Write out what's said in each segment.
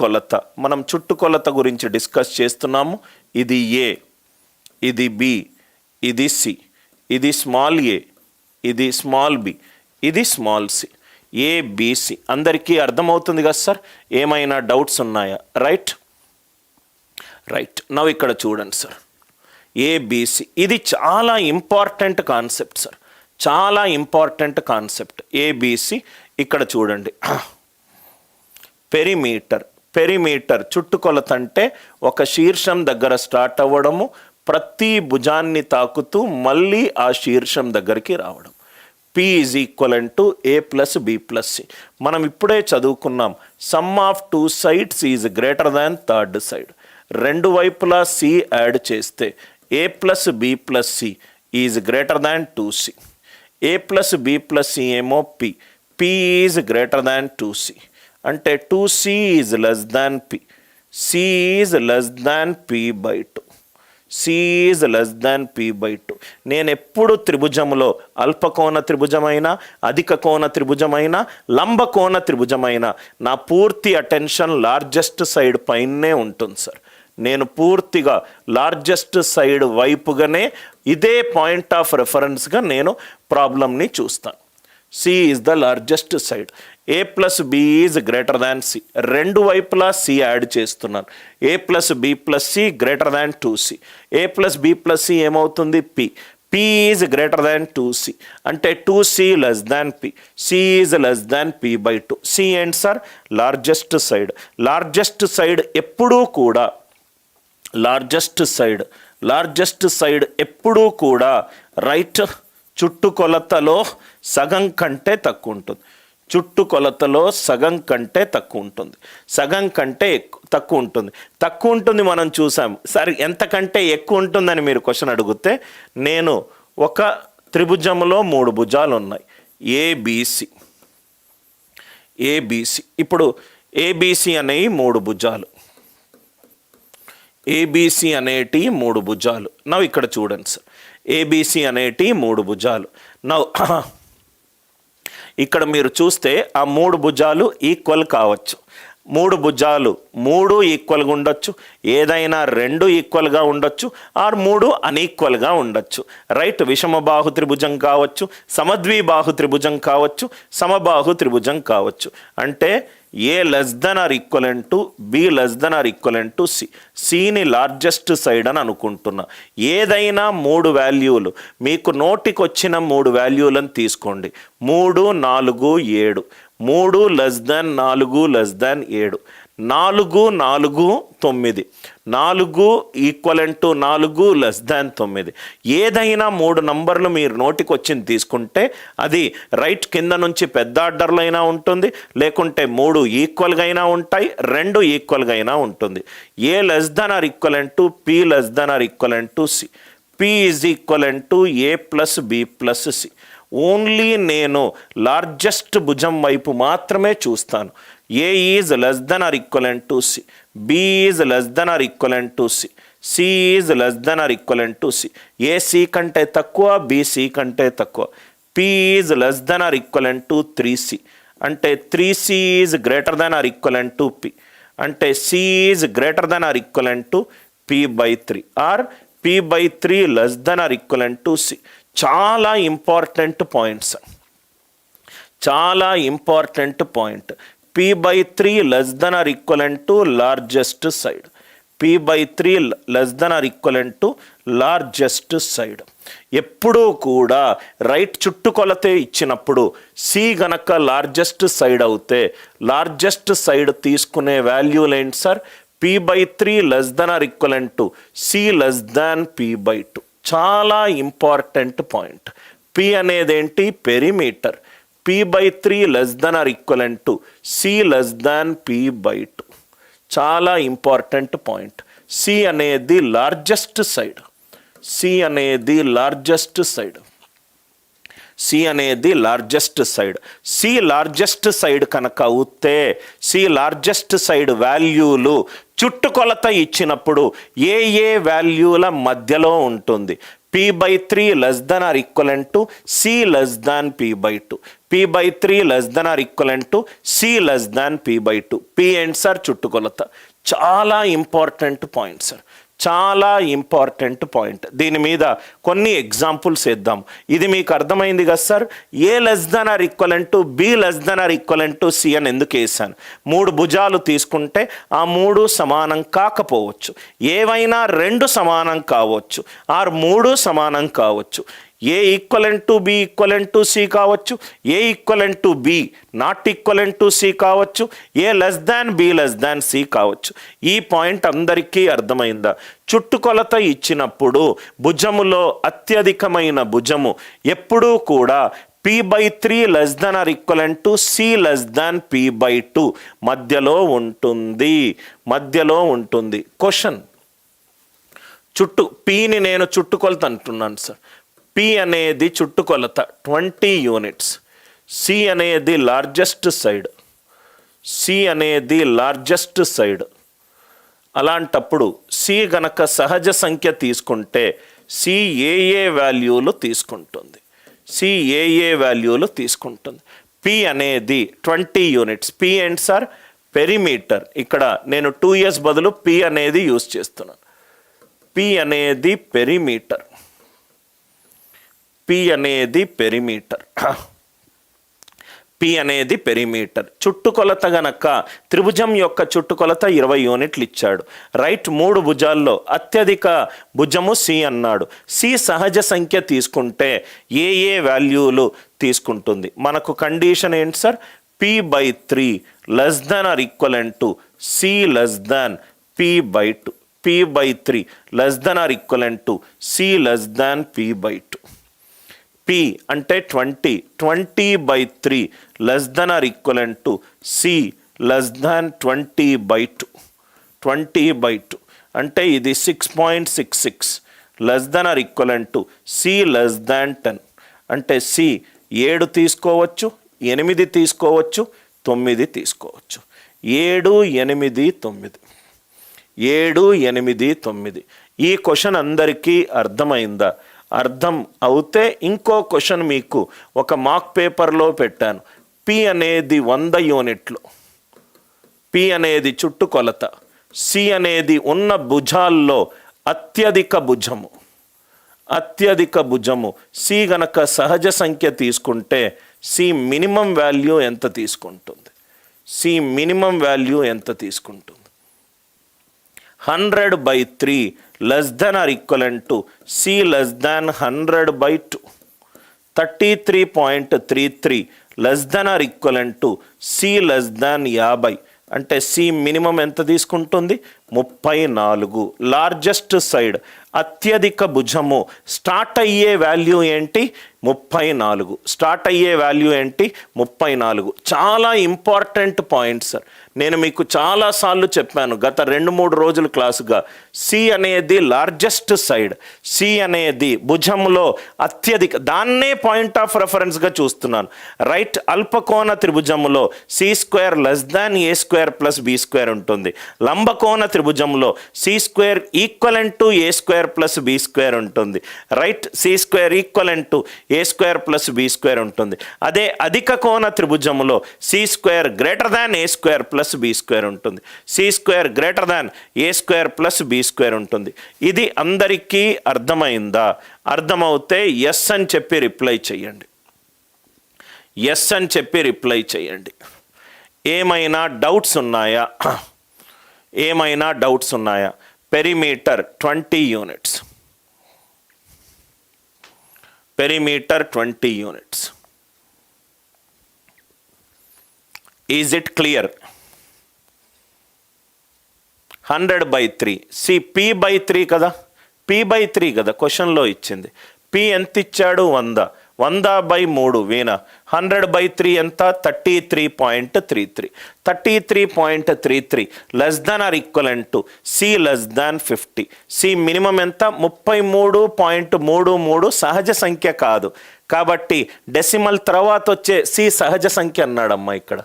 చుట్టుకొలత, మనం చుట్టుకొలత గురించి డిస్కస్ చేస్తున్నాము. ఇది ఏ, ఇది బి, ఇది సి, ఇది స్మాల్ ఏ, ఇది స్మాల్ బి, ఇది స్మాల్ సి, ఏబిసి. అందరికీ అర్థమవుతుంది కదా సార్? ఏమైనా డౌట్స్ ఉన్నాయా? రైట్. నవ్వు ఇక్కడ చూడండి సార్, ఏబిసి ఇది చాలా ఇంపార్టెంట్ కాన్సెప్ట్ సార్, చాలా ఇంపార్టెంట్ కాన్సెప్ట్. ఏబిసి ఇక్కడ చూడండి, పెరిమీటర్ చుట్టుకొలత అంటే ఒక శీర్షం దగ్గర స్టార్ట్ అవ్వడము, ప్రతి భుజాన్ని తాకుతూ మళ్ళీ ఆ శీర్షం దగ్గరికి రావడం. P is equal to A plus B plus C. మనం ఇప్పుడే చదువుకున్నాం, some of two sides is greater than third side. రెండు వైపులా C యాడ్ చేస్తే A plus B plus C is greater than 2C. A plus B plus C ఏమో P is greater than 2C. అంటే 2C is less than P, C is less than P/2, C is less than P/2. నేను ఎప్పుడు త్రిభుజంలో అల్పకోణ త్రిభుజమైన, అధిక కోణ త్రిభుజమైన, లంబకోణ త్రిభుజమైన నా పూర్తి attention largest side పైనే ఉంటుంది సార్. నేను పూర్తిగా లార్జెస్ట్ సైడ్ వైపుగానే ఇదే పాయింట్ ఆఫ్ రెఫరెన్స్గా నేను ప్రాబ్లమ్ని చూస్తాను. C is the largest side. A plus B is greater than C. రెండు వైపులా C యాడ్ చేస్తున్నాను. A plus B plus C greater than 2C. A plus B plus C ఏమవుతుంది? P is greater than 2C. అంటే 2C less than P, C is less than P/2. C ఏంటి sir? Largest side. Largest side ఎప్పుడూ కూడా, largest side ఎప్పుడూ కూడా right చుట్టుకొలతలో సగం కంటే తక్కువ ఉంటుంది. చుట్టుకొలతలో సగం కంటే తక్కువ ఉంటుంది, సగం కంటే తక్కువ ఉంటుంది మనం చూసాం. సరే ఎంతకంటే ఎక్కువ ఉంటుందని మీరు క్వశ్చన్ అడిగితే, నేను ఒక త్రిభుజంలో 3 భుజాలు ఉన్నాయి, ఏబిసి. ఇప్పుడు ఏబిసి అనేవి 3 భుజాలు, ఏబిసి అనేటి 3 భుజాలు. నవ్వు ఇక్కడ చూడండి సార్, ఏబిసి అనేటి 3 భుజాలు. నవ్వు ఇక్కడ మీరు చూస్తే ఆ 3 భుజాలు ఈక్వల్ కావచ్చు. 3 భుజాలు 3 ఈక్వల్గా ఉండొచ్చు, ఏదైనా 2 ఈక్వల్గా ఉండొచ్చు, ఆర్ 3 అన్ఈక్వల్గా ఉండొచ్చు. రైట్. విషమబాహు త్రిభుజం కావచ్చు, సమద్విబాహు త్రిభుజం కావచ్చు, సమబాహు త్రిభుజం కావచ్చు. అంటే A less than or equivalent to B less than or equivalent to C. Cని లార్జెస్ట్ సైడ్ అని అనుకుంటున్నా. ఏదైనా 3 వాల్యూలు, మీకు నోటికి వచ్చిన 3 వాల్యూలను తీసుకోండి. 3, 4, 7. 3 less than 4 less than 7. 4, 4, 9. 4 equivalent to 4 less than 9. ఏదైనా 3 నంబర్లు మీరు నోటికి వచ్చింది తీసుకుంటే అది రైట్ కింద నుంచి పెద్ద ఆర్డర్లో అయినా ఉంటుంది, లేకుంటే 3 ఈక్వల్గా అయినా ఉంటాయి, 2 ఈక్వల్గా అయినా ఉంటుంది. A less than or equivalent to P less than or equivalent to C. P is equivalent to A plus B plus C. Only నేను లార్జెస్ట్ భుజం వైపు మాత్రమే చూస్తాను. A is less than or equivalent to C, B is less than or equivalent to C, C is less than or equivalent to C. A C కంటే తక్కువ, B C కంటే తక్కువ. P is less than or equivalent to 3C. అంటే 3C is greater than or equivalent to P. అంటే C is greater than or equivalent to P/3 or P/3 less than or equivalent to C. చాలా important points, చాలా important point. P/3 less than or equivalent to largest side. P/3 less than or equivalent to largest side. ఎప్పుడూ కూడా right చుట్టుకొలతే ఇచ్చినప్పుడు C గనక largest side అవుతే largest side తీసుకునే వాల్యూలు ఏంటి sir? P/3 less than or equivalent to C less than P/2. చాలా important point. P అనేది ఏంటి? Perimeter. P/3 less than or equivalent to C less than P/2. చాలా ఇంపార్టెంట్ పాయింట్. C అనేది largest side. C అనేది largest side. C అనేది largest side. C largest side కనుక అవుతే C largest side వాల్యూలు చుట్టుకొలత ఇచ్చినప్పుడు ఏ వాల్యూల మధ్యలో ఉంటుంది? P/3 less than or equivalent to C less than P/2. p/3 less than or equivalent to c less than p/2. p ఏంటి sir? చుట్టుకొలత. చాలా ఇంపార్టెంట్ పాయింట్ సార్, చాలా ఇంపార్టెంట్ పాయింట్. దీని మీద కొన్ని ఎగ్జాంపుల్స్ ఇద్దాం. ఇది మీకు అర్థమైంది కదా sir? A less than or equivalent to B less than or equivalent to C అని ఎందుకు వేసాను? 3 భుజాలు తీసుకుంటే ఆ 3 సమానం కాకపోవచ్చు, ఏవైనా 2 సమానం కావచ్చు, ఆర్ 3 సమానం కావచ్చు. A equivalent to B equivalent to C కావచ్చు, A equivalent to B not equivalent to C కావచ్చు, A less than B less than C కావచ్చు. ఈ పాయింట్ అందరికీ అర్థమైందా? చుట్టుకొలత ఇచ్చినప్పుడు భుజములో అత్యధికమైన భుజము ఎప్పుడూ కూడా p/3 less than or equivalent to c less than p/2 మధ్యలో ఉంటుంది, మధ్యలో ఉంటుంది. క్వశ్చన్, పిని నేను చుట్టుకొలత అంటున్నాను సార్. p అనేది చుట్టుకొలత 20 యూనిట్స్, c అనేది లార్జెస్ట్ సైడ్, c అనేది లార్జెస్ట్ సైడ్. అలాంటప్పుడు c గనక సహజ సంఖ్య తీసుకుంటే c ఏ వాల్యూలు తీసుకుంటుంది, c ఏ వాల్యూలు తీసుకుంటుంది. p అనేది 20 యూనిట్స్. p ఏంటి సార్? పెరిమీటర్. ఇక్కడ నేను 2s బదులు p అనేది యూజ్ చేస్తున్నాను. p అనేది పెరిమీటర్, p అనేది పెరిమీటర్, p అనేది పెరిమీటర్. చుట్టుకొలత గనక త్రిభుజం యొక్క చుట్టుకొలత 20 యూనిట్లు ఇచ్చాడు. రైట్, 3 భుజాల్లో అత్యధిక భుజము c అన్నాడు. c సహజ సంఖ్య తీసుకుంటే ఏ వాల్యూలు తీసుకుంటుంది? మనకు కండిషన్ ఏంటి sir? p/3 less than or equivalent to c less than p/2. p/3 less than or equivalent to c less than p/2. p అంటే 20, 20/3 less than or equivalent to c less దాన్ 20/2. 20/2 అంటే ఇది 6.66 less than or equivalent to c less దాన్ 10. అంటే c 7 తీసుకోవచ్చు, 8 తీసుకోవచ్చు, 9 తీసుకోవచ్చు. 7, 8, 9, 7, 8, 9. ఈ question అందరికీ అర్థమైందా? అర్థం అవుతే ఇంకో క్వశ్చన్ మీకు ఒక మాక్ పేపర్లో పెట్టాను. p అనేది 100 యూనిట్లు, p అనేది చుట్టుకొలత, c అనేది ఉన్న భుజాల్లో అత్యధిక భుజము, అత్యధిక భుజము. c గనక సహజ సంఖ్య తీసుకుంటే c మినిమం వాల్యూ ఎంత తీసుకుంటుంది? c మినిమం వాల్యూ ఎంత తీసుకుంటుంది? 100/3 less than or equivalent to c less than 100/2. 33.33 less than or equivalent to c less దాన్ 50. అంటే c మినిమం ఎంత తీసుకుంటుంది? 34. లార్జెస్ట్ సైడ్ అత్యధిక భుజము స్టార్ట్ అయ్యే వాల్యూ ఏంటి? 34. స్టార్ట్ అయ్యే వాల్యూ ఏంటి? 34. చాలా ఇంపార్టెంట్ పాయింట్ సార్. నేను మీకు చాలాసార్లు చెప్పాను గత 2-3 రోజుల క్లాసుగా. సి అనేది లార్జెస్ట్ సైడ్, సి అనేది భుజంలో అత్యధిక, దాన్నే పాయింట్ ఆఫ్ రెఫరెన్స్గా చూస్తున్నాను. రైట్, అల్పకోణ త్రిభుజంలో c² less than a² plus b² ఉంటుంది. లంబకోణ త్రిభుజంలో c² equivalent to a² plus b² ఉంటుంది. Right, c² equivalent to a² plus b² ఉంటుంది. అదే అధిక కోణ త్రిభుజంలో c² greater than a² plus b² ఉంటుంది. c² greater than a² plus b² ఉంటుంది. ఇది అందరికీ అర్థమైందా? అర్థమవుతే ఎస్ అని చెప్పి రిప్లై చేయండి, ఎస్ అని చెప్పి రిప్లై చేయండి. ఏమైనా డౌట్స్ ఉన్నాయా? ఏమైనా డౌట్స్ ఉన్నాయా? Perimeter 20 units, perimeter 20 units. Is it clear? 100/3. C p/3 కదా, p/3 కదా క్వశ్చన్లో ఇచ్చింది. p ఎంత ఇచ్చాడు? 100. 100/3 వీణ. 100/3 ఎంత? 33.33. 33.33 less than or equivalent to c less than 50. c minimum ఎంత? 33.33. సహజ సంఖ్య కాదు కాబట్టి డెసిమల్ తర్వాత వచ్చే c సహజ సంఖ్య అన్నాడమ్మా ఇక్కడ.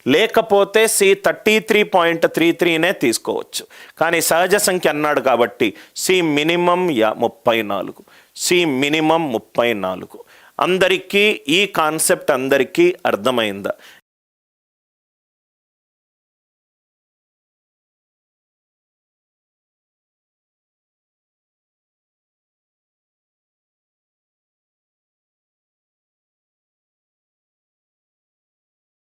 లేకపోతే c 33.33నే తీసుకోవచ్చు, కానీ సహజ సంఖ్య అన్నాడు కాబట్టి c మినిమం 34. c minimum 34. అందరికీ ఈ కాన్సెప్ట్ అందరికీ అర్థమైందా?